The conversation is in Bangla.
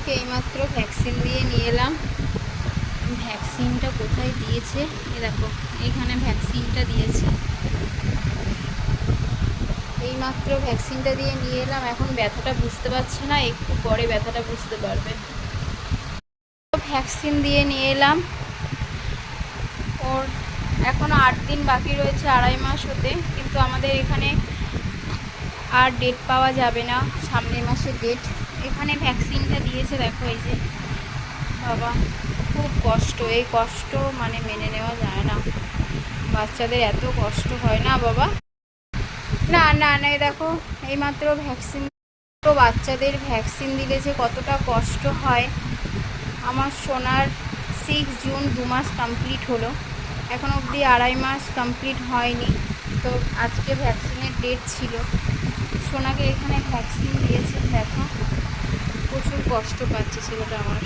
সোনাকে এইমাত্র ভ্যাকসিন দিয়ে নিয়ে এলাম। ভ্যাকসিনটা কোথায় দিয়েছে এ দেখো, এইখানে ভ্যাকসিনটা দিয়েছে। এইমাত্র ভ্যাকসিনটা দিয়ে নিয়ে এলাম। এখন ব্যথাটা বুঝতে পারছে না, একটু পরে ব্যথাটা বুঝতে পারবে। ভ্যাকসিন দিয়ে নিয়ে এলাম। ওর এখনও 8 দিন বাকি রয়েছে 2.5 মাস হতে, কিন্তু আমাদের এখানে আর ডেট পাওয়া যাবে না, সামনের মাসের ডেট। এখানে ভ্যাকসিনটা দিয়েছে দেখো, এই যে বাবা, খুব কষ্ট। এই কষ্ট মানে মেনে নেওয়া যায় না, বাচ্চাদের এত কষ্ট হয় না বাবা। না না না, দেখো এইমাত্র ভ্যাকসিন, বাচ্চাদের ভ্যাকসিন দিলে যে কতটা কষ্ট হয়। আমার সোনার 6 জুন 2 মাস কমপ্লিট হলো, এখন অবধি 2.5 মাস কমপ্লিট হয়নি। তো আজকে ভ্যাকসিনের ডেট ছিল, সোনাকে এখানে ভ্যাকসিন দিয়েছে। দেখো প্রচুর কষ্ট পাচ্ছে ছেলেটা আমার।